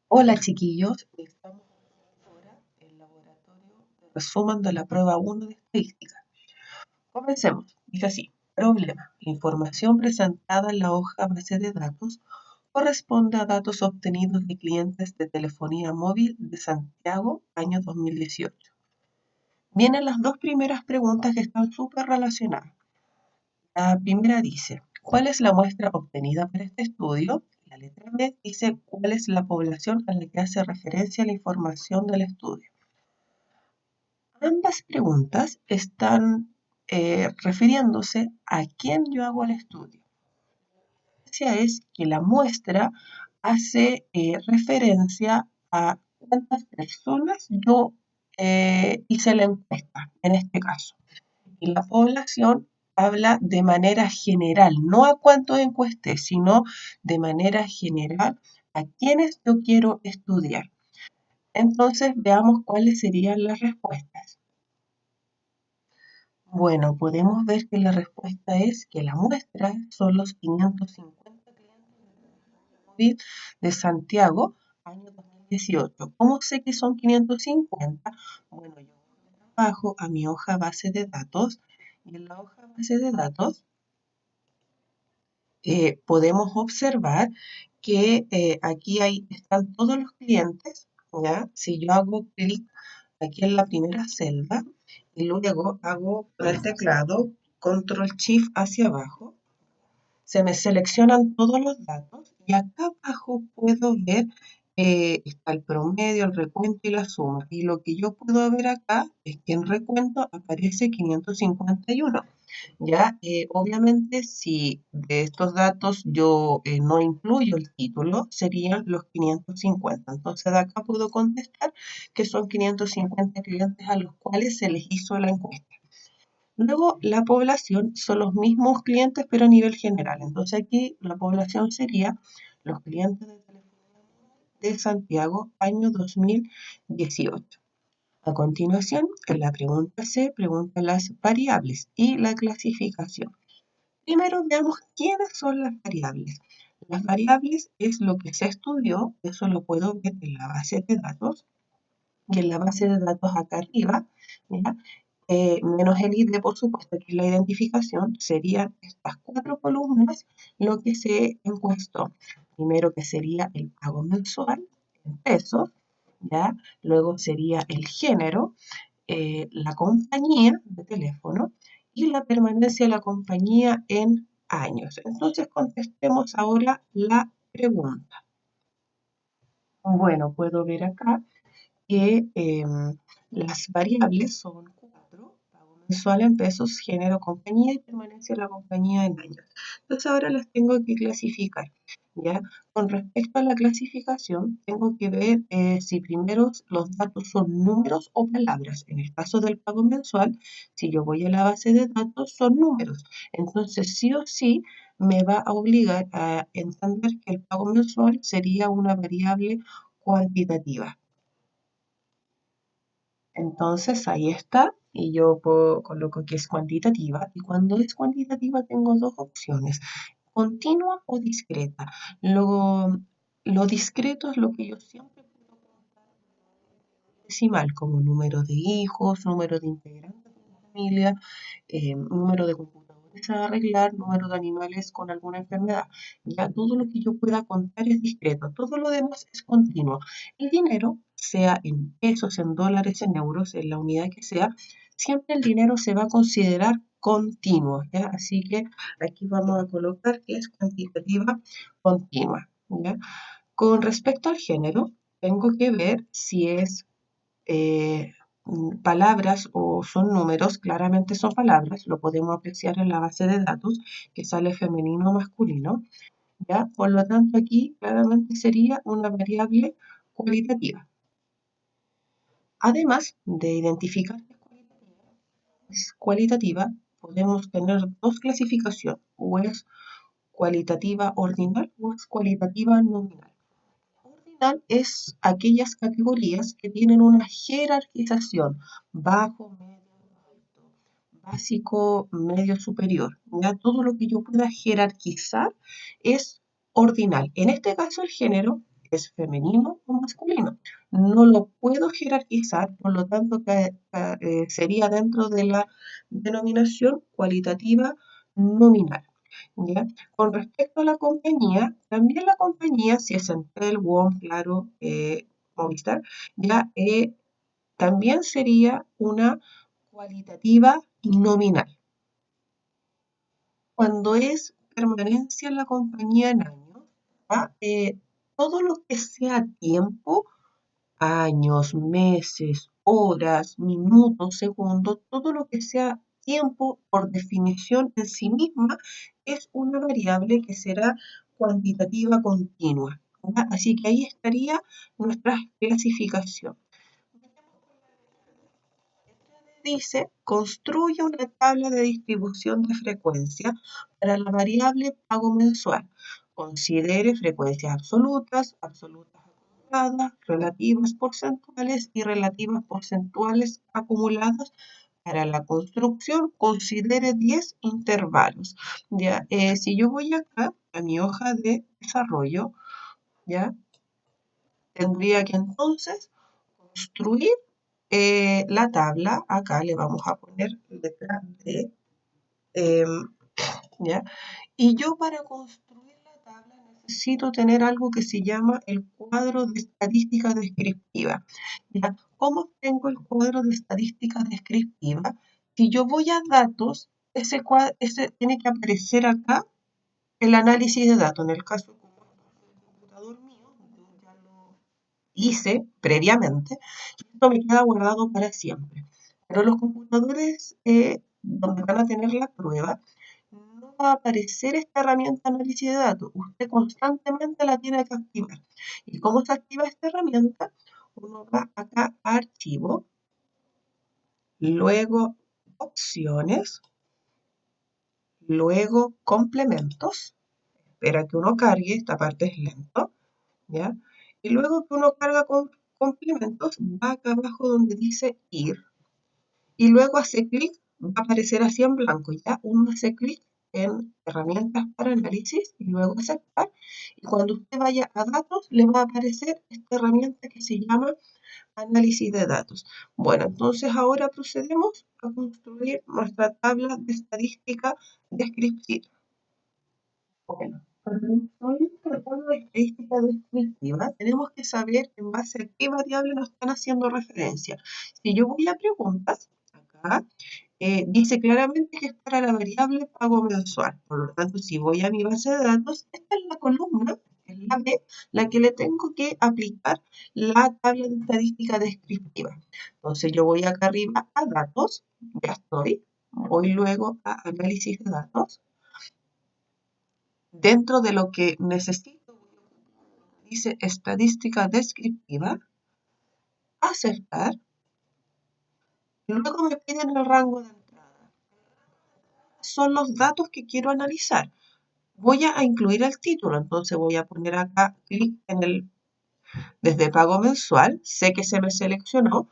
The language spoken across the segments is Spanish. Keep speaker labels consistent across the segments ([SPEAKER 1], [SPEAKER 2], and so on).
[SPEAKER 1] Hola chiquillos, estamos ahora en el laboratorio de resumen de la prueba 1 de estadística. Comencemos. Dice así, problema. La información presentada en la hoja base de datos corresponde a datos obtenidos de clientes de telefonía móvil de Santiago, año 2018. Vienen las dos primeras preguntas que están súper relacionadas. La primera dice, ¿cuál es la muestra obtenida por este estudio? La letra B dice, ¿cuál es la población a la que hace referencia la información del estudio? Ambas preguntas están refiriéndose a quién yo hago el estudio. La diferencia es que la muestra hace referencia a cuántas personas yo hice la encuesta, en este caso. Y la población habla de manera general, no a cuántos encuesté, sino de manera general a quienes yo quiero estudiar. Entonces, veamos cuáles serían las respuestas. Bueno, podemos ver que la respuesta es que la muestra son los 550 clientes de Santiago, año 2018. ¿Cómo sé que son 550? Bueno, yo bajo a mi hoja base de datos y en la hoja base de datos podemos observar que aquí están todos los clientes, ¿ya? Si yo hago clic aquí en la primera celda y luego hago con el teclado Control Shift hacia abajo, se me seleccionan todos los datos y acá abajo puedo ver, está el promedio, el recuento y la suma. Y lo que yo puedo ver acá es que en recuento aparece 551. Ya, obviamente, si de estos datos yo no incluyo el título, serían los 550. Entonces, de acá puedo contestar que son 550 clientes a los cuales se les hizo la encuesta. Luego, la población son los mismos clientes, pero a nivel general. Entonces, aquí la población sería los clientes de telefonía de Santiago, año 2018. A continuación, en la pregunta C, pregunta las variables y la clasificación. Primero veamos quiénes son las variables. Las variables es lo que se estudió, eso lo puedo ver en la base de datos, y en la base de datos acá arriba, ¿ya? Menos el ID, por supuesto, que es la identificación, serían estas cuatro columnas lo que se encuestó. Primero que sería el pago mensual en pesos, ¿ya? Luego sería el género, la compañía de teléfono y la permanencia de la compañía en años. Entonces contestemos ahora la pregunta. Bueno, puedo ver acá que las variables son cuatro, pago mensual en pesos, género, compañía y permanencia de la compañía en años. Entonces ahora las tengo que clasificar. ¿Ya? Con respecto a la clasificación, tengo que ver si primero los datos son números o palabras. En el caso del pago mensual, si yo voy a la base de datos, son números. Entonces, sí o sí, me va a obligar a entender que el pago mensual sería una variable cuantitativa. Entonces ahí está, y yo coloco que es cuantitativa, y cuando es cuantitativa tengo dos opciones, continua o discreta. Lo discreto es lo que yo siempre puedo contar decimal, como número de hijos, número de integrantes de la familia, número de computadores a arreglar, número de animales con alguna enfermedad. Ya todo lo que yo pueda contar es discreto, todo lo demás es continuo. El dinero, sea en pesos, en dólares, en euros, en la unidad que sea, siempre el dinero se va a considerar continuo, ¿ya? Así que aquí vamos a colocar que es cuantitativa continua, ¿ya? Con respecto al género, tengo que ver si es palabras o son números, claramente son palabras, lo podemos apreciar en la base de datos que sale femenino o masculino, ¿ya? Por lo tanto, aquí claramente sería una variable cualitativa. Además de identificar que es cualitativa, podemos tener dos clasificaciones, o es cualitativa ordinal o es cualitativa nominal. Ordinal es aquellas categorías que tienen una jerarquización, bajo, medio, alto, básico, medio, superior. Ya todo lo que yo pueda jerarquizar es ordinal. En este caso el género es femenino o masculino. No lo puedo jerarquizar, por lo tanto sería dentro de la denominación cualitativa nominal. ¿Ya? Con respecto a la compañía, también la compañía, si es Entel, WOM, Claro, Movistar, ya también sería una cualitativa nominal. Cuando es permanencia en la compañía en años, todo lo que sea tiempo, años, meses, horas, minutos, segundos, todo lo que sea tiempo por definición en sí misma es una variable que será cuantitativa continua. ¿Ya? Así que ahí estaría nuestra clasificación. Dice, construye una tabla de distribución de frecuencia para la variable pago mensual. Considere frecuencias absolutas, absolutas acumuladas, relativas porcentuales y relativas porcentuales acumuladas. Para la construcción, considere 10 intervalos. Ya, si yo voy acá a mi hoja de desarrollo, ya tendría que entonces construir la tabla. Acá le vamos a poner letra D, ¿ya? Y yo para construir la tabla necesito tener algo que se llama el cuadro de estadística descriptiva, ¿ya? ¿Cómo obtengo el cuadro de estadística descriptiva? Si yo voy a datos, ese tiene que aparecer acá el análisis de datos. En el caso como el computador mío, yo ya lo hice previamente, esto me queda guardado para siempre. Pero los computadores donde van a tener la prueba, no va a aparecer esta herramienta de análisis de datos. Usted constantemente la tiene que activar. ¿Y cómo se activa esta herramienta? Uno va acá a archivo, luego opciones, luego complementos. Espera que uno cargue, esta parte es lento, ¿ya? Y luego que uno carga con complementos, va acá abajo donde dice ir, y luego hace clic, va a aparecer así en blanco, ya uno hace clic en herramientas para análisis y luego aceptar, y cuando usted vaya a datos le va a aparecer esta herramienta que se llama análisis de datos. Bueno, entonces ahora procedemos a construir nuestra tabla de estadística descriptiva. Bueno, para construir nuestra tabla de estadística descriptiva tenemos que saber en base a qué variable nos están haciendo referencia. Si yo voy a preguntas, acá dice claramente que es para la variable pago mensual. Por lo tanto, si voy a mi base de datos, esta es la columna, es la B, la que le tengo que aplicar la tabla de estadística descriptiva. Entonces, yo voy acá arriba a datos, ya estoy. Voy luego a análisis de datos. Dentro de lo que necesito, dice estadística descriptiva, aceptar. Luego me piden el rango de entrada. Son los datos que quiero analizar. Voy a incluir el título, entonces voy a poner acá clic en el desde pago mensual, sé que se me seleccionó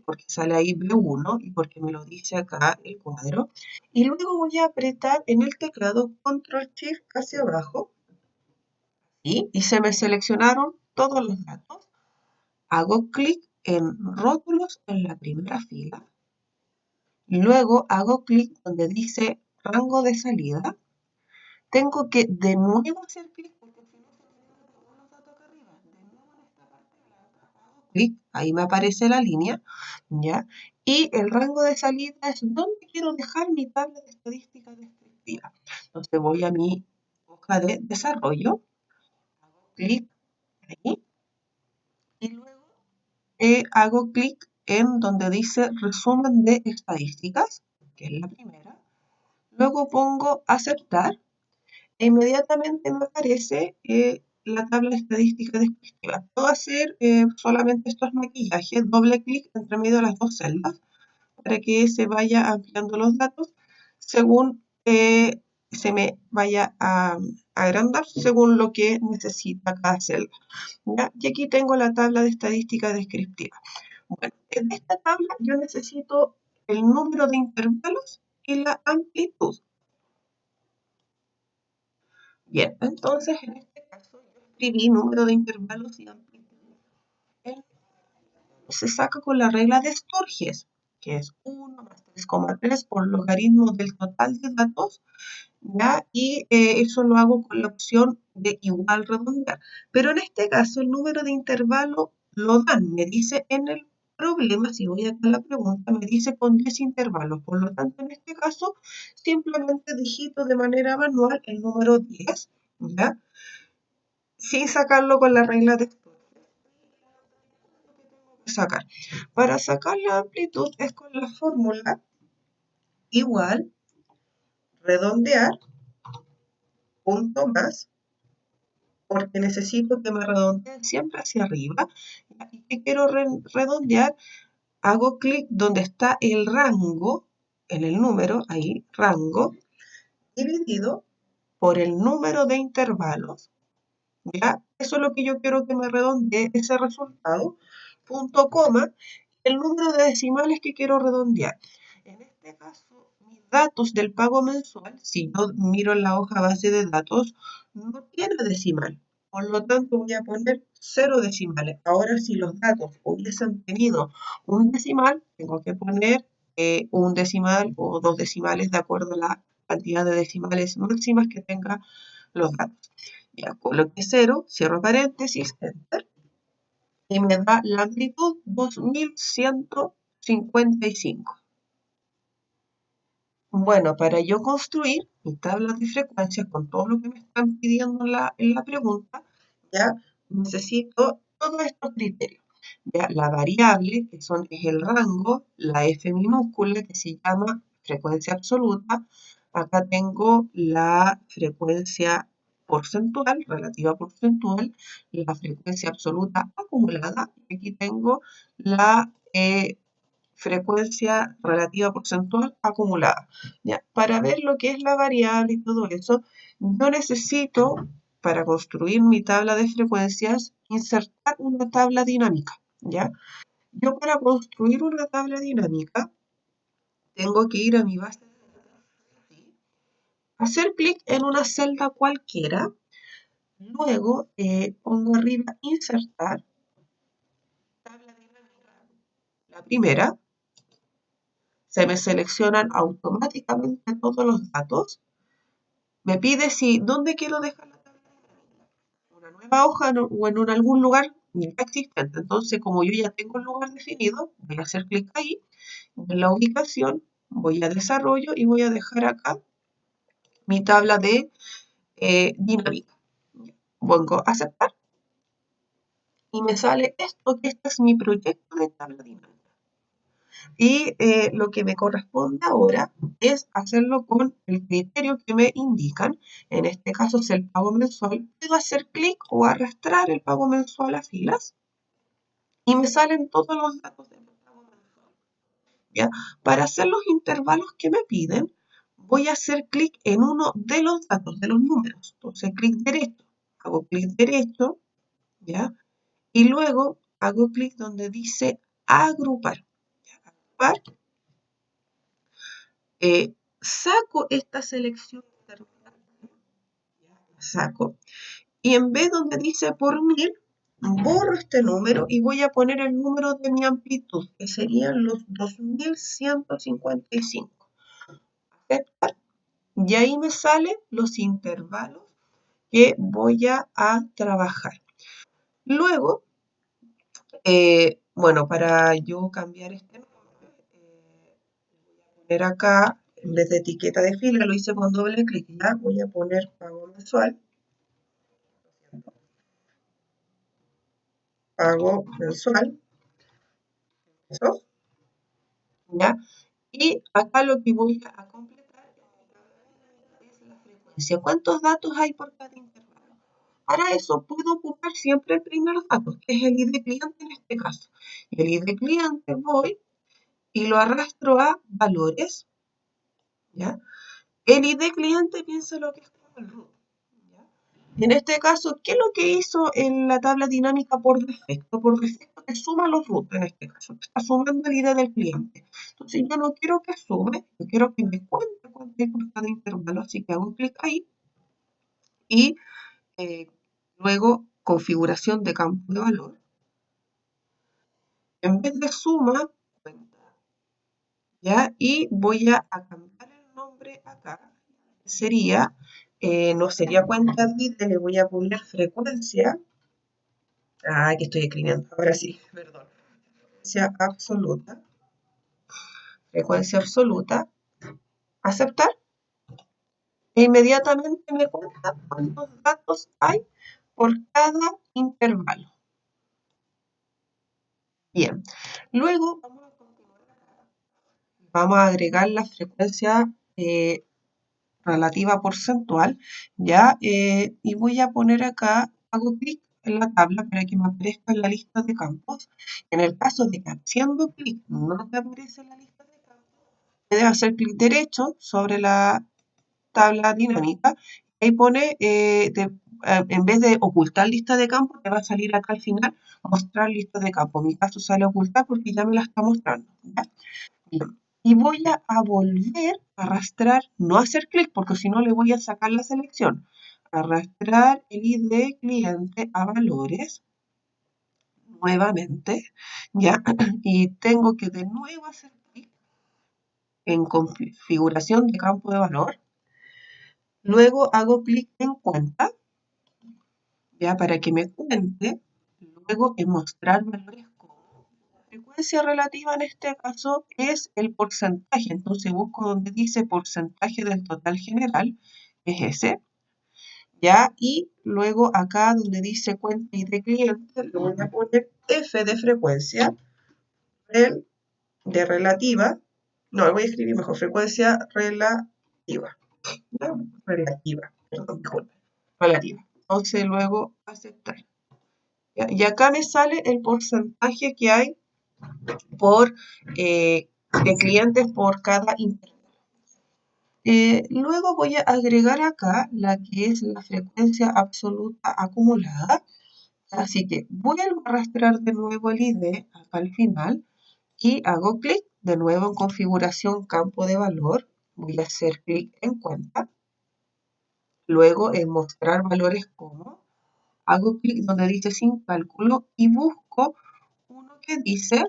[SPEAKER 1] porque sale ahí B1 y porque me lo dice acá el cuadro, y luego voy a apretar en el teclado Control Shift hacia abajo y se me seleccionaron todos los datos, hago clic en rótulos en la primera fila, luego hago clic donde dice rango de salida. Tengo que de nuevo hacer clic porque si no se me quedan todos los datos acá arriba. De nuevo en esta parte blanca hago clic, ahí me aparece la línea, ¿ya? Y el rango de salida es donde quiero dejar mi tabla de estadística descriptiva. Entonces voy a mi hoja de desarrollo, hago clic ahí y luego hago clic en donde dice resumen de estadísticas, que es la primera. Luego pongo aceptar e inmediatamente me aparece la tabla estadística descriptiva. Puedo hacer solamente estos maquillajes, doble clic entre medio de las dos celdas para que se vaya ampliando los datos según se me vaya a agrandar según lo que necesita cada celda. ¿Ya? Y aquí tengo la tabla de estadística descriptiva. Bueno, en esta tabla yo necesito el número de intervalos y la amplitud. Bien, entonces en este caso escribí número de intervalos y amplitud. Se saca con la regla de Sturges, que es 1 más 3,3 por logaritmo del total de datos, ¿ya? Y eso lo hago con la opción de igual redondear. Pero en este caso el número de intervalo lo dan, me dice en el problema, si voy acá a la pregunta, me dice con 10 intervalos. Por lo tanto, en este caso, simplemente digito de manera manual el número 10, ¿ya? Sin sacarlo con la regla de sacar. Para sacar la amplitud es con la fórmula igual redondear punto más, porque necesito que me redondee siempre hacia arriba. Y que quiero redondear, hago clic donde está el rango, en el número, ahí, rango, dividido por el número de intervalos, ¿ya? Eso es lo que yo quiero que me redondee ese resultado, punto coma, el número de decimales que quiero redondear. En este caso, mis datos del pago mensual, si yo miro en la hoja base de datos, no tiene decimal. Por lo tanto, voy a poner 0 decimales. Ahora, si los datos hubiesen tenido un decimal, tengo que poner un decimal o 2 decimales de acuerdo a la cantidad de decimales máximas que tenga los datos. Ya coloqué 0, cierro paréntesis, enter, y me da la amplitud 2155. Bueno, para yo construir mi tabla de frecuencias con todo lo que me están pidiendo en la pregunta, ya necesito todos estos criterios. Ya, la variable, es el rango, la F minúscula, que se llama frecuencia absoluta. Acá tengo la frecuencia porcentual, relativa porcentual, la frecuencia absoluta acumulada. Y aquí tengo la frecuencia relativa porcentual acumulada. ¿Ya? Para ver lo que es la variable y todo eso, yo necesito, para construir mi tabla de frecuencias, insertar una tabla dinámica. ¿Ya? Yo para construir una tabla dinámica, tengo que ir a mi base de datos, hacer clic en una celda cualquiera, luego pongo arriba insertar, tabla dinámica, la primera, se me seleccionan automáticamente todos los datos. Me pide si dónde quiero dejar la tabla dinámica, en una nueva hoja o en algún lugar ya existente. Entonces, como yo ya tengo el lugar definido, voy a hacer clic ahí, en la ubicación, voy a desarrollo y voy a dejar acá mi tabla de dinámica. Pongo aceptar y me sale esto, que este es mi proyecto de tabla dinámica. Y lo que me corresponde ahora es hacerlo con el criterio que me indican. En este caso es el pago mensual. Puedo hacer clic o arrastrar el pago mensual a filas y me salen todos los datos del pago mensual. ¿Ya? Para hacer los intervalos que me piden, voy a hacer clic en uno de los datos, de los números. Entonces, clic derecho. Hago clic derecho, ¿ya? Y luego hago clic donde dice agrupar. Agrupar. Saco esta selección, saco, y en vez donde dice por 1000, borro este número y voy a poner el número de mi amplitud, que serían los 2155. Aceptar. Y ahí me salen los intervalos que voy a trabajar. Luego, bueno, para yo cambiar este nombre, voy a poner acá, en vez de etiqueta de fila, lo hice con doble clic, ya voy a poner pago mensual, pago mensual, eso, ¿ya? Y acá lo que voy a completar es la frecuencia. ¿Cuántos datos hay por cada intervalo? Para eso puedo ocupar siempre el primer dato, que es el ID cliente en este caso. Y el ID cliente voy y lo arrastro a valores, ¿ya? El ID cliente piensa lo que es como el root. En este caso, ¿qué es lo que hizo en la tabla dinámica por defecto? Por defecto te suma los root en este caso, te está sumando el ID del cliente. Entonces yo no quiero que sume, yo quiero que me cuente cuánto hay por cada intervalo, así que hago un clic ahí y Luego, configuración de campo de valor. En vez de suma, cuenta. ¿Ya? Y voy a cambiar el nombre acá. Sería, no sería cuenta admite, le voy a poner frecuencia. Ah, que estoy escribiendo. Ahora sí, perdón. Frecuencia absoluta. Frecuencia absoluta. Aceptar. E inmediatamente me cuenta cuántos datos hay por cada intervalo. Bien. Luego vamos a agregar la frecuencia relativa porcentual, ¿ya? Y voy a poner acá, hago clic en la tabla para que me aparezca en la lista de campos. En el caso de que haciendo clic no te aparece en la lista de campos, puedes hacer clic derecho sobre la tabla dinámica. Ahí pone, en vez de ocultar lista de campos, te va a salir acá al final mostrar lista de campos. En mi caso sale ocultar porque ya me la está mostrando, ¿ya? Bien. Y voy a volver a arrastrar, no hacer clic porque si no le voy a sacar la selección. Arrastrar el ID cliente a valores nuevamente, ¿ya? Y tengo que de nuevo hacer clic en configuración de campo de valor. Luego hago clic en cuenta, ¿ya? Para que me cuente. Luego en mostrar valores como frecuencia relativa en este caso es el porcentaje. Entonces busco donde dice porcentaje del total general, es ese, ¿ya? Y luego acá donde dice cuenta y de cliente, le voy a poner F de frecuencia, de relativa, no, voy a escribir mejor, frecuencia relativa, ¿no? Relativa, perdón, disculpe, relativa. Entonces luego aceptar. ¿Ya? Y acá me sale el porcentaje que hay por de clientes por cada intervalo. Luego voy a agregar acá la que es la frecuencia absoluta acumulada. Así que vuelvo a arrastrar de nuevo el ID acá al final y hago clic de nuevo en configuración campo de valor. Voy a hacer clic en cuenta. Luego en mostrar valores como. Hago clic donde dice sin cálculo y busco uno que dice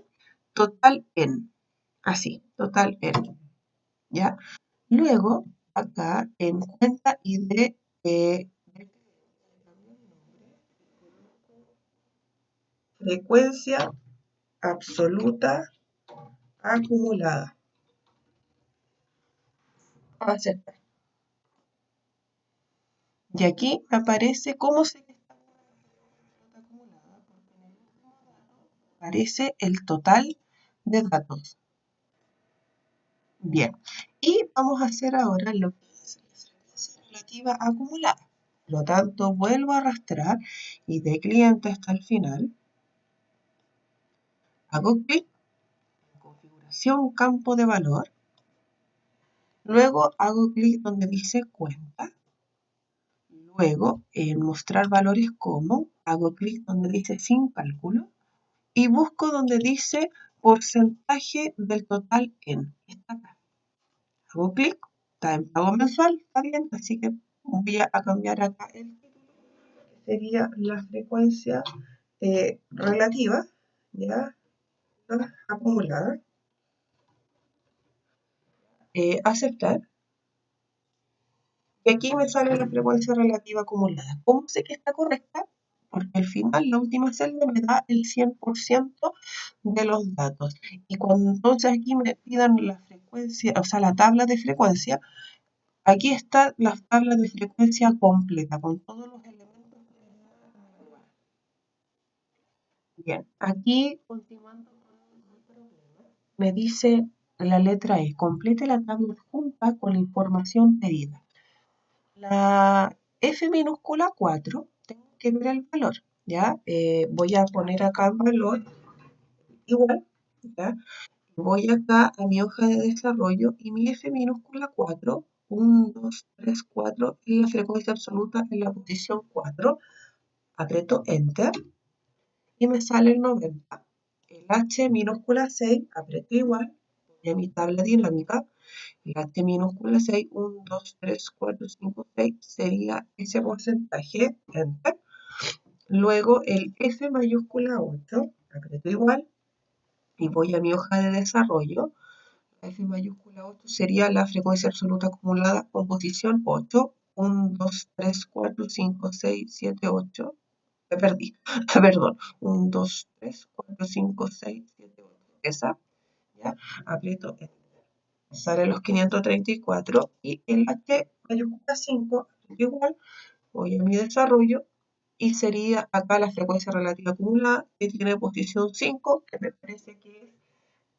[SPEAKER 1] total en. Así, total en. ¿Ya? Luego, acá en cuenta y de frecuencia absoluta acumulada. Aceptar. Y aquí me aparece cómo se acumulada, porque en el último dato aparece el total de datos. Bien, y vamos a hacer ahora lo que es la frecuencia relativa acumulada. Por lo tanto, vuelvo a arrastrar y de cliente hasta el final. Hago clic en configuración campo de valor. Luego hago clic donde dice cuenta. Luego en mostrar valores como, hago clic donde dice sin cálculo. Y busco donde dice porcentaje del total en. Está acá. Hago clic, está en pago mensual, está bien, así que voy a cambiar acá el título, que sería la frecuencia relativa, ya, acumulada. Aceptar. Y aquí me sale la frecuencia relativa acumulada. ¿Cómo sé que está correcta? Porque al final la última celda me da el 100% de los datos. Y cuando entonces aquí me pidan la frecuencia, o sea, la tabla de frecuencia, aquí está la tabla de frecuencia completa, con todos los elementos que bien, aquí continuando con el problema, me dice la letra E, complete la tabla adjunta con la información pedida. La F minúscula 4, tengo que ver el valor, ¿ya? Voy a poner acá el valor igual, ¿ya? Voy acá a mi hoja de desarrollo y mi F minúscula 4, 1, 2, 3, 4, y la frecuencia absoluta en la posición 4, aprieto Enter y me sale el 90. El H minúscula 6, aprieto igual, voy a mi tabla dinámica, el H minúscula 6, 1, 2, 3, 4, 5, 6, sería ese porcentaje, Enter. Luego el F mayúscula 8, aprieto igual y voy a mi hoja de desarrollo. F mayúscula 8 sería la frecuencia absoluta acumulada con posición 8. 1, 2, 3, 4, 5, 6, 7, 8. Me perdí. Perdón. 1, 2, 3, 4, 5, 6, 7, 8. Esa. ¿Ya? Aprieto Enter. Sale los 534 y el H mayúscula 5, igual, voy a mi desarrollo y sería acá la frecuencia relativa acumulada que tiene posición 5, que me parece que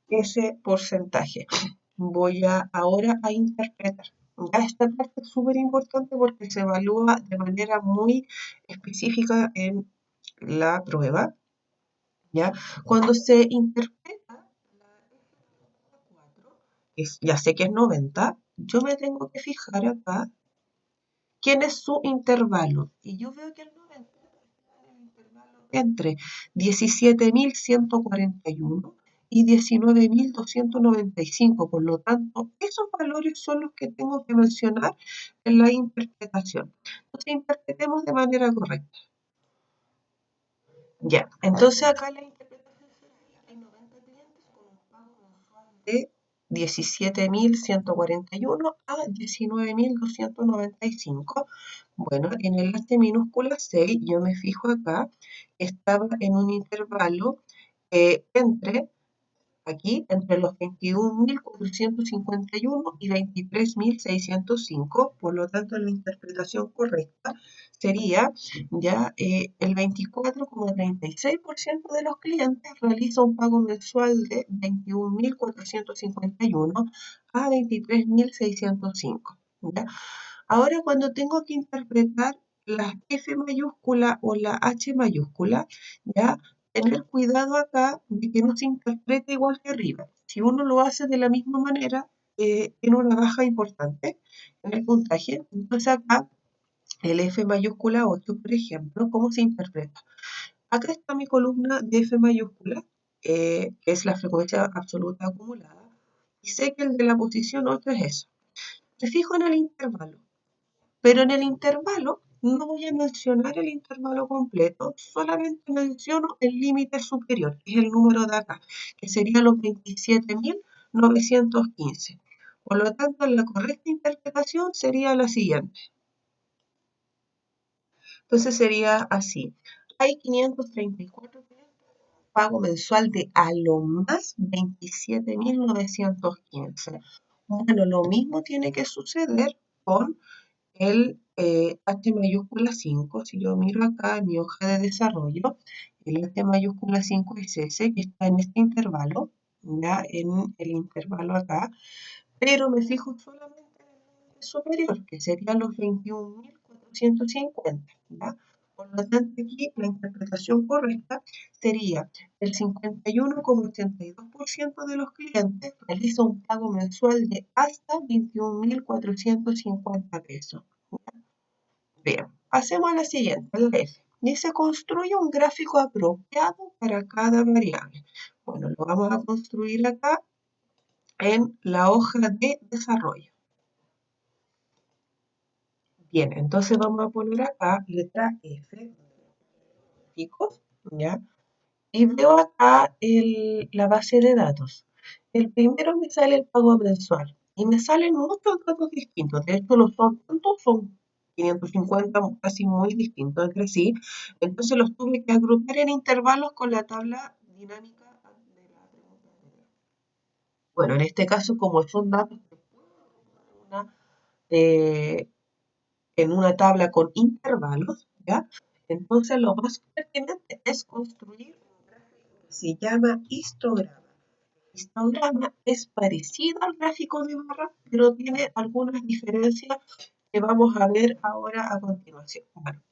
[SPEAKER 1] es ese porcentaje. Voy ahora a interpretar. Ya esta parte es súper importante porque se evalúa de manera muy específica en la prueba. ¿Ya? Cuando se interpreta la 4, ya sé que es 90, yo me tengo que fijar acá quién es su intervalo. Y yo veo que el 90 está en el intervalo entre 17.141 y 19.295. Por lo tanto, esos valores son los que tengo que mencionar en la interpretación. Entonces, interpretemos de manera correcta. Ya, entonces acá la interpretación sería, hay 90 clientes con un pago mensual de 17.141 a 19.295. Bueno, en el H minúscula 6, yo me fijo acá, estaba en un intervalo entre aquí entre los 21.451 y 23.605, por lo tanto la interpretación correcta sería ya el 24,36% de los clientes realiza un pago mensual de 21.451 a 23.605. ¿Ya? Ahora cuando tengo que interpretar la F mayúscula o la H mayúscula, ¿ya? Tener cuidado acá de que no se interprete igual que arriba. Si uno lo hace de la misma manera, tiene una baja importante en el puntaje. Entonces acá el F mayúscula 8, por ejemplo, ¿cómo se interpreta? Acá está mi columna de F mayúscula, que es la frecuencia absoluta acumulada, y sé que el de la posición 8 es eso. Me fijo en el intervalo. Pero en el intervalo no voy a mencionar el intervalo completo, solamente menciono el límite superior, que es el número de acá, que sería los 27.915. Por lo tanto, la correcta interpretación sería la siguiente. Entonces sería así. Hay 534 pago mensual de a lo más 27.915. Bueno, lo mismo tiene que suceder con el H mayúscula 5, si yo miro acá en mi hoja de desarrollo, el H mayúscula 5 es ese que está en este intervalo, ya en el intervalo acá, pero me fijo solamente en el límite superior, que serían los 21.450, ¿ya? Por lo tanto, aquí la interpretación correcta sería el 51,82% de los clientes realiza un pago mensual de hasta 21.450 pesos. Bien, hacemos la siguiente, la F. Dice, construye un gráfico apropiado para cada variable. Bueno, lo vamos a construir acá en la hoja de desarrollo. Bien, entonces vamos a poner acá letra F, chicos, ¿ya? Y veo acá la base de datos. El primero me sale el pago mensual y me salen muchos datos distintos. De hecho, los son, ¿cuántos son? 550, casi muy distintos entre sí. Entonces los tuve que agrupar en intervalos con la tabla dinámica de la pregunta anterior. Bueno, en este caso, como son datos que eh, en una tabla con intervalos, ¿ya? Entonces lo más pertinente es construir un gráfico que se llama histograma. Histograma es parecido al gráfico de barra, pero tiene algunas diferencias que vamos a ver ahora a continuación. Bueno,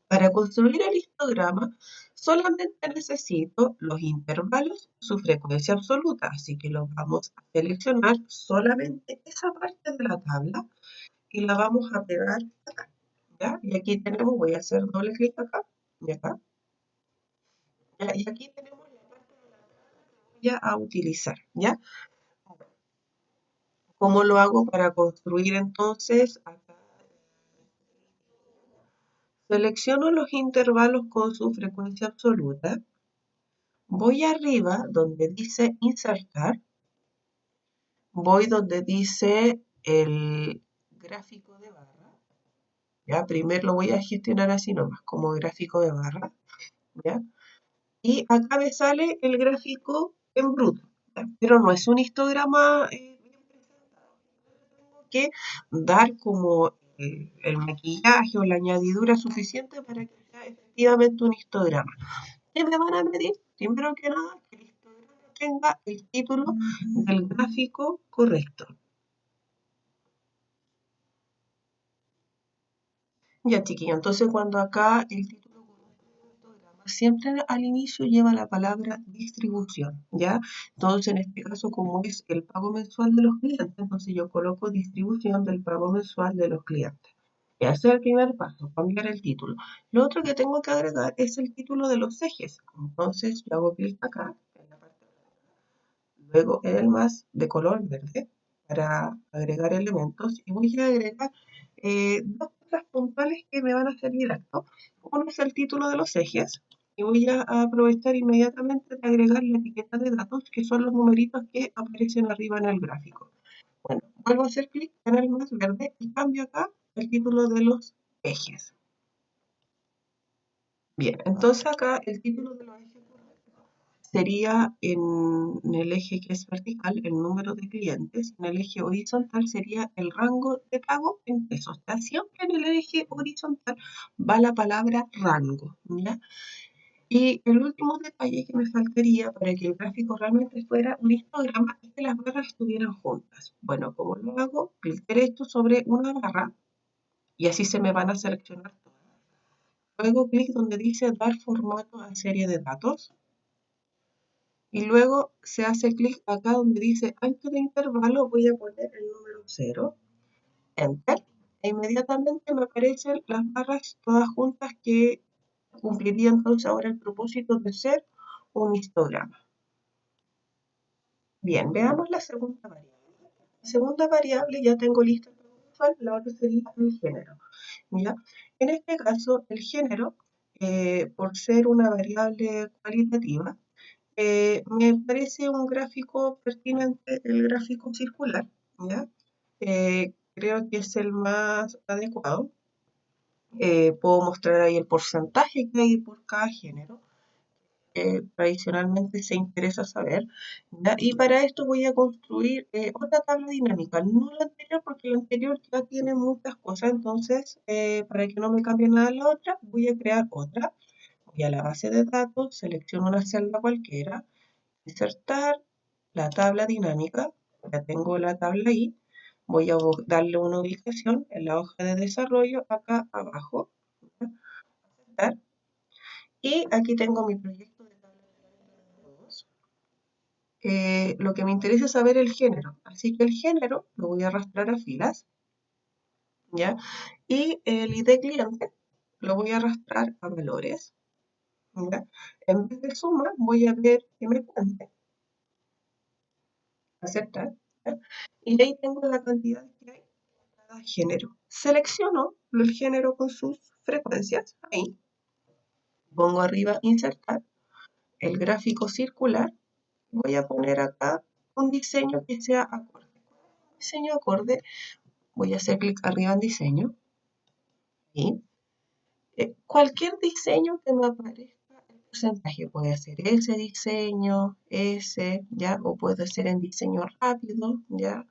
[SPEAKER 1] para construir el histograma solamente necesito los intervalos, su frecuencia absoluta, así que lo vamos a seleccionar solamente esa parte de la tabla y la vamos a pegar acá. ¿Ya? Y aquí tenemos, voy a hacer doble clic acá y acá. ¿Ya? Y aquí tenemos la parte de la tabla que voy a utilizar. ¿Ya? ¿Cómo lo hago para construir entonces? Acá Selecciono los intervalos con su frecuencia absoluta. Voy arriba donde dice insertar. Voy donde dice el gráfico de barra. Ya, primero lo voy a gestionar así nomás, como gráfico de barra. ¿Ya? Y acá me sale el gráfico en bruto, ¿ya? Pero no es un histograma bien presentado. Tengo que dar como el maquillaje o la añadidura suficiente para que sea efectivamente un histograma. ¿Qué me van a medir? Primero que nada, que el histograma tenga el título del gráfico correcto. Ya, chiquilla, entonces cuando acá el título siempre al inicio lleva la palabra distribución, ¿ya? Entonces, en este caso, como es el pago mensual de los clientes, entonces yo coloco distribución del pago mensual de los clientes. Ese es el primer paso, cambiar el título. Lo otro que tengo que agregar es el título de los ejes. Entonces, yo hago clic acá, en la parte luego en el más de color verde para agregar elementos y voy a agregar dos cosas puntuales que me van a servir esto. Uno es el título de los ejes y voy a aprovechar inmediatamente de agregar la etiqueta de datos que son los numeritos que aparecen arriba en el gráfico. Bueno, vuelvo a hacer clic en el más verde y cambio acá el título de los ejes. Bien, entonces acá el título de los ejes sería en el eje que es vertical el número de clientes, en el eje horizontal sería el rango de pago en pesos. ¿Ya? Siempre en el eje horizontal va la palabra rango. ¿Ya? Y el último detalle que me faltaría para que el gráfico realmente fuera un histograma es que las barras estuvieran juntas. Bueno, ¿cómo lo hago? Clic derecho sobre una barra y así se me van a seleccionar todas. Luego clic donde dice dar formato a serie de datos. Y luego se hace clic acá donde dice antes de intervalo voy a poner el número 0, Enter, e inmediatamente me aparecen las barras todas juntas que cumpliría entonces ahora el propósito de ser un histograma. Bien, veamos la segunda variable. La segunda variable ya tengo lista el visual, la otra sería el género. ¿Ya? En este caso, el género, por ser una variable cualitativa, me parece un gráfico pertinente, el gráfico circular, ¿ya? Creo que es el más adecuado. Puedo mostrar ahí el porcentaje que hay por cada género, que tradicionalmente se interesa saber, ¿ya? Y para esto voy a construir otra tabla dinámica, no la anterior porque la anterior ya tiene muchas cosas, entonces para que no me cambie nada la otra, voy a crear otra. Voy a la base de datos, selecciono una celda cualquiera, insertar la tabla dinámica, ya tengo la tabla ahí, voy a darle una ubicación en la hoja de desarrollo acá abajo, ¿ya? Y aquí tengo mi proyecto de tabla de todos. Lo que me interesa es saber el género, así que el género lo voy a arrastrar a filas, ¿ya? Y el ID cliente lo voy a arrastrar a valores, ¿ya? En vez de suma voy a ver que me cuente, aceptar, ¿ya? Y ahí tengo la cantidad que hay cada género. Selecciono el género con sus frecuencias, ahí. Pongo arriba insertar el gráfico circular. Voy a poner acá un diseño que sea acorde. Diseño acorde, voy a hacer clic arriba en diseño. Y cualquier diseño que me aparezca el porcentaje, puede ser ese diseño, ese, ya, o puede ser en diseño rápido, ya,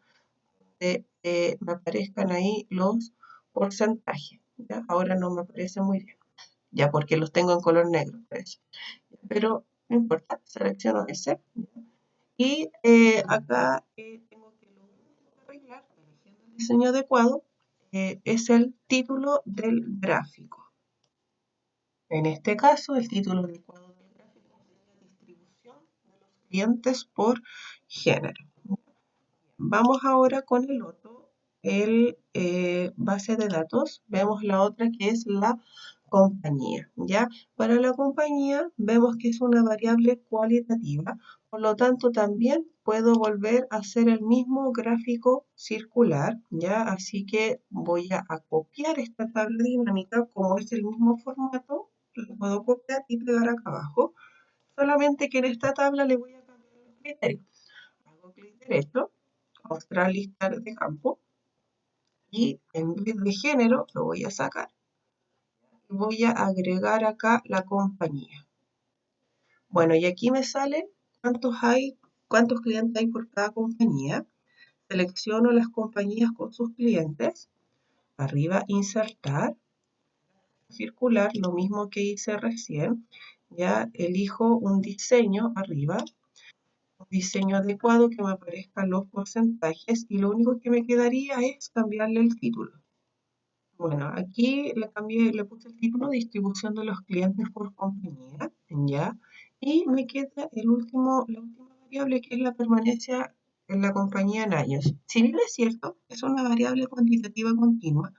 [SPEAKER 1] me aparezcan ahí los porcentajes. ¿Ya? Ahora no me aparece muy bien, ya porque los tengo en color negro, pues. Pero no importa, selecciono ese. Y acá tengo que arreglar, eligiendo el diseño adecuado, es el título del gráfico. En este caso, el título adecuado del gráfico sería distribución de los clientes por género. Vamos ahora con el otro, el base de datos. Vemos la otra que es la compañía, ¿ya? Para la compañía vemos que es una variable cualitativa, por lo tanto también puedo volver a hacer el mismo gráfico circular, ¿ya? Así que voy a copiar esta tabla dinámica, como es el mismo formato, lo puedo copiar y pegar acá abajo, solamente que en esta tabla le voy a cambiar los criterios. Hago clic derecho, mostrar lista de campo, y en vez de género lo voy a sacar. Voy a agregar acá la compañía. Bueno, y aquí me sale cuántos clientes hay por cada compañía. Selecciono las compañías con sus clientes. Arriba, insertar, circular, lo mismo que hice recién. Ya elijo un diseño arriba, un diseño adecuado que me aparezcan los porcentajes y lo único que me quedaría es cambiarle el título. Bueno, aquí le puse el título distribución de los clientes por compañía, ¿ya? Y me queda la última variable que es la permanencia en la compañía en años. Si bien es cierto, es una variable cuantitativa continua,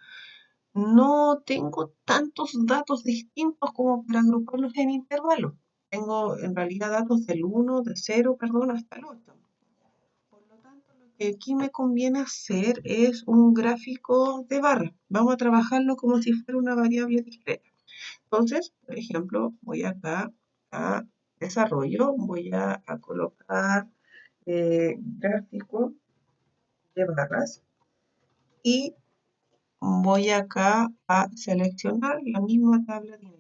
[SPEAKER 1] no tengo tantos datos distintos como para agruparlos en intervalos. Tengo en realidad datos del 1, del 0, perdón, hasta el 8. Por lo tanto, lo que aquí me conviene hacer es un gráfico de barra. Vamos a trabajarlo como si fuera una variable discreta. Entonces, por ejemplo, voy acá a desarrollo, voy a colocar gráfico de barras y voy acá a seleccionar la misma tabla dinámica.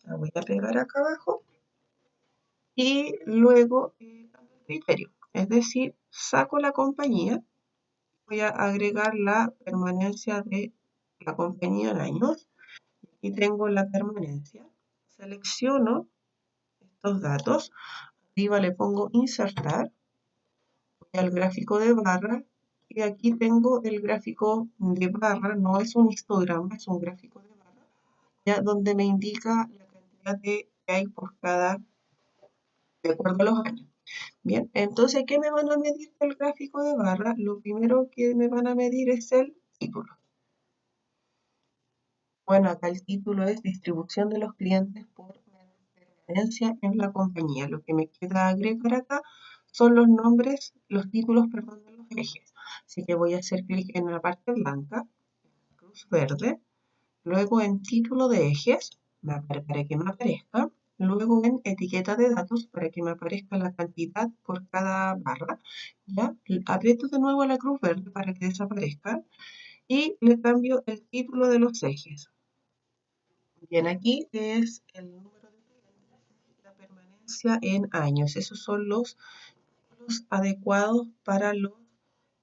[SPEAKER 1] La voy a pegar acá abajo y luego cambio el criterio. Es decir, saco la compañía, voy a agregar la permanencia de la compañía en años. Aquí tengo la permanencia. Selecciono estos datos. Arriba le pongo insertar. Voy al gráfico de barra. Y aquí tengo el gráfico de barra. No es un histograma, es un gráfico de barra. Ya donde me indica la cantidad que hay por cada, de acuerdo a los años. Bien, entonces, ¿qué me van a medir del gráfico de barra? Lo primero que me van a medir es el título. Bueno, acá el título es distribución de los clientes por permanencia en la compañía. Lo que me queda agregar acá son los nombres, los títulos, perdón, de los ejes. Así que voy a hacer clic en la parte blanca, cruz verde, luego en título de ejes, para que me aparezca, luego en etiqueta de datos para que me aparezca la cantidad por cada barra, ¿ya? Aprieto de nuevo la cruz verde para que desaparezca y le cambio el título de los ejes. Bien, aquí es el número de clientes, la permanencia en años. Esos son los adecuados para los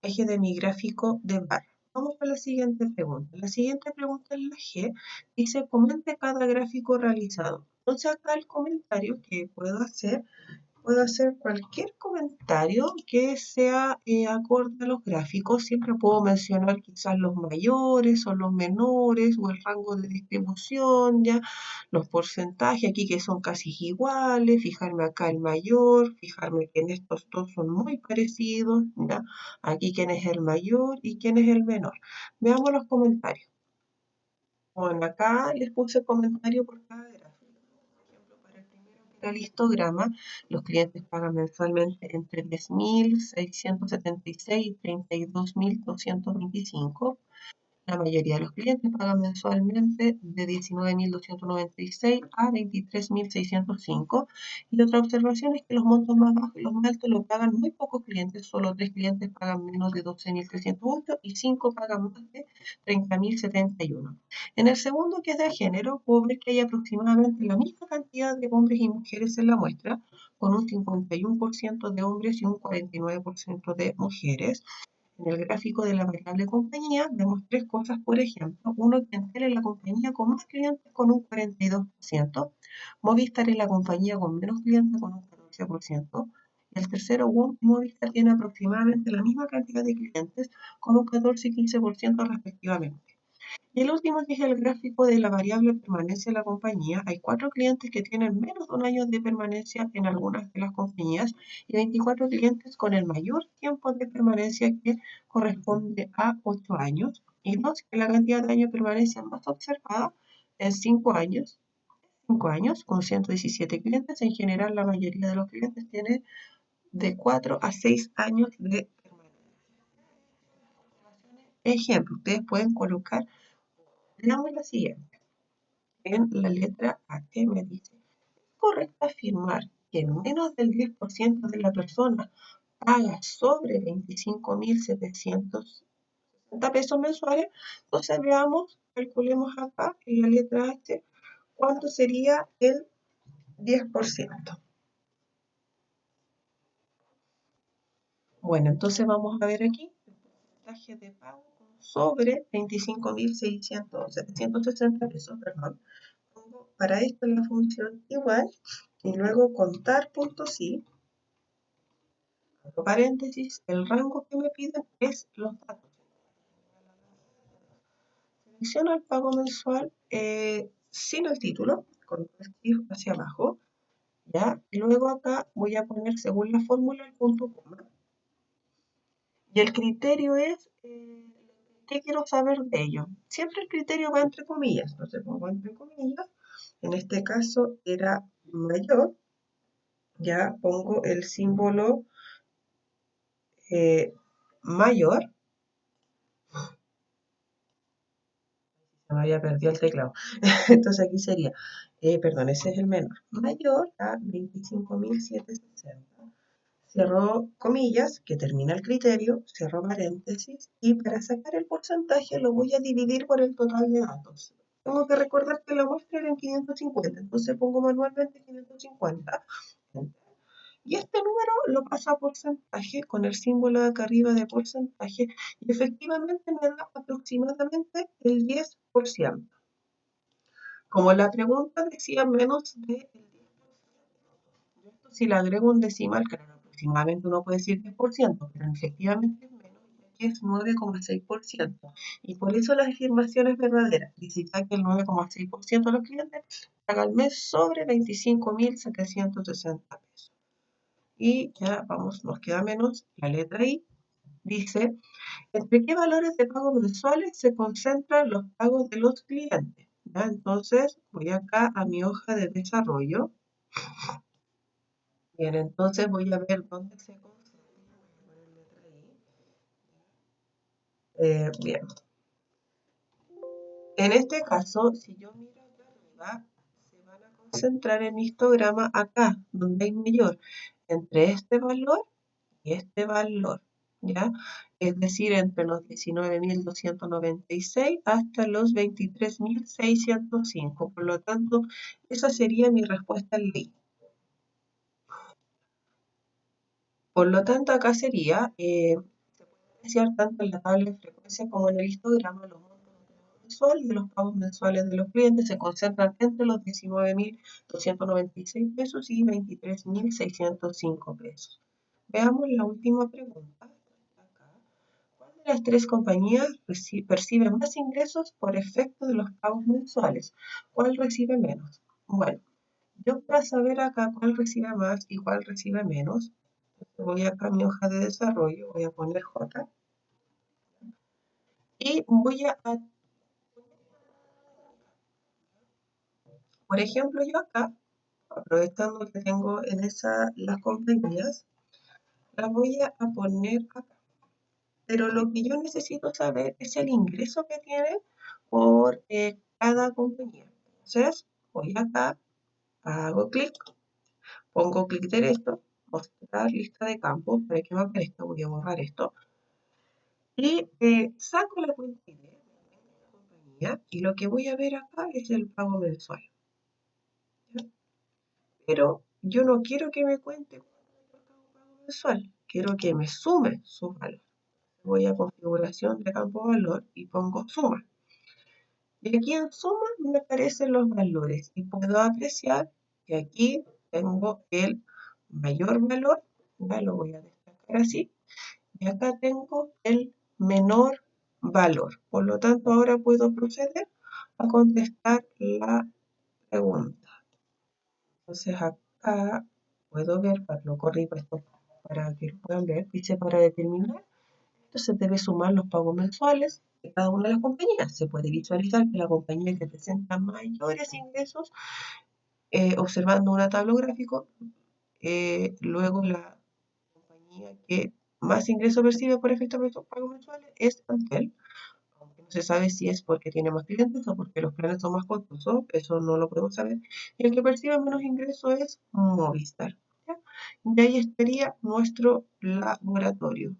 [SPEAKER 1] ejes de mi gráfico de barra. Vamos a la siguiente pregunta. La siguiente pregunta es la G. Dice, comente cada gráfico realizado. Entonces acá el comentario que puedo hacer cualquier comentario que sea acorde a los gráficos. Siempre puedo mencionar quizás los mayores o los menores o el rango de distribución, ya, los porcentajes aquí que son casi iguales, fijarme acá el mayor, fijarme que en estos dos son muy parecidos, ya, aquí quién es el mayor y quién es el menor. Veamos los comentarios. Bueno, acá les puse comentario por cada gráfico. Por ejemplo, para el primero que era el histograma, los clientes pagan mensualmente entre 10.676 y 32.225. La mayoría de los clientes pagan mensualmente de 19.296 a 23.605. Y otra observación es que los montos más bajos y los más altos lo pagan muy pocos clientes, solo 3 clientes pagan menos de 12.308 y 5 pagan más de 30.071. En el segundo, que es de género, puedo ver que hay aproximadamente la misma cantidad de hombres y mujeres en la muestra, con un 51% de hombres y un 49% de mujeres. En el gráfico de la variable compañía vemos tres cosas, por ejemplo, uno que Entel es la compañía con más clientes con un 42%, Movistar es la compañía con menos clientes con un 14%, y el tercero, WOM y Movistar tienen aproximadamente la misma cantidad de clientes con un 14 y 15% respectivamente. Y el último, que es el gráfico de la variable permanencia de la compañía, hay 4 clientes que tienen menos de un año de permanencia en algunas de las compañías y 24 clientes con el mayor tiempo de permanencia, que corresponde a 8 años, y dos, que la cantidad de años de permanencia más observada en 5 años, con 117 clientes. En general, la mayoría de los clientes tiene de 4 a 6 años de permanencia. Ejemplo, ustedes pueden colocar, veamos la siguiente, en la letra A, que me dice, ¿es correcto afirmar que menos del 10% de la persona paga sobre 25.760 pesos mensuales? Entonces veamos, calculemos acá en la letra H, ¿cuánto sería el 10%? Bueno, entonces vamos a ver aquí el porcentaje de pago sobre 25.760 pesos, perdón. Pongo para esto la función igual y luego contar punto sí, abro paréntesis, el rango que me piden es los datos. Selecciono el pago mensual sin el título, con el shift hacia abajo, ¿ya? Y luego acá voy a poner según la fórmula el punto coma. Y el criterio es, ¿qué quiero saber de ello? Siempre el criterio va entre comillas, entonces pongo entre comillas, en este caso era mayor, ya pongo el símbolo mayor, se me había perdido el teclado, entonces aquí sería, perdón, ese es el menor, mayor a 25.760. Cierro comillas, que termina el criterio, cierro paréntesis, y para sacar el porcentaje lo voy a dividir por el total de datos. Tengo que recordar que la muestra era en 550, entonces pongo manualmente 550. Y este número lo paso a porcentaje con el símbolo de acá arriba de porcentaje y efectivamente me da aproximadamente el 10%. Como la pregunta decía menos del 10%, si le agrego un decimal, claro, aproximadamente uno puede decir 10%, pero efectivamente es menos, y aquí es 9,6%. Y por eso la afirmación es verdadera. Dice ya que el 9,6% de los clientes paga al mes sobre 25.760 pesos. Y ya vamos, nos queda menos la letra I. Dice, ¿entre qué valores de pago mensuales se concentran los pagos de los clientes? ¿Ya? Entonces voy acá a mi hoja de desarrollo. Bien, entonces voy a ver dónde se concentra. Bien, en este caso, si yo miro acá arriba, se van a concentrar en mi histograma acá, donde hay mayor, entre este valor y este valor, ¿ya? Es decir, entre los 19.296 hasta los 23.605. Por lo tanto, esa sería mi respuesta en ley. Por lo tanto, acá sería, se puede apreciar tanto en la tabla de frecuencia como en el histograma los montos de pago mensual y de los pagos mensuales de los clientes se concentran entre los 19.296 pesos y 23.605 pesos. Veamos la última pregunta. ¿Cuál de las tres compañías percibe más ingresos por efecto de los pagos mensuales? ¿Cuál recibe menos? Bueno, yo para saber acá cuál recibe más y cuál recibe menos, voy acá a mi hoja de desarrollo, voy a poner J y voy a, por ejemplo, yo acá, aprovechando que tengo en las compañías, las voy a poner acá. Pero lo que yo necesito saber es el ingreso que tiene por cada compañía. Entonces, voy acá, hago clic, pongo clic derecho, mostrar lista de campos para que me aparezca, voy a borrar esto. Y saco la cuenta ID de la compañía y lo que voy a ver acá es el pago mensual. ¿Ya? Pero yo no quiero que me cuente cuánto es el pago mensual, quiero que me sume su valor. Voy a configuración de campo valor y pongo suma. Y aquí en suma me aparecen los valores y puedo apreciar que aquí tengo el mayor valor, ya lo voy a destacar así, y acá tengo el menor valor. Por lo tanto, ahora puedo proceder a contestar la pregunta. Entonces acá puedo ver, lo corrí esto para que lo puedan ver, dice para determinar Entonces debe sumar los pagos mensuales de cada una de las compañías. Se puede visualizar que la compañía que presenta mayores ingresos, observando una tabla gráfica, luego la compañía que más ingreso percibe por efecto de estos pagos mensuales es Antel, aunque no se sabe si es porque tiene más clientes o porque los planes son más costosos, eso no lo podemos saber. Y el que percibe menos ingresos es Movistar. ¿Ya? Y ahí estaría nuestro laboratorio.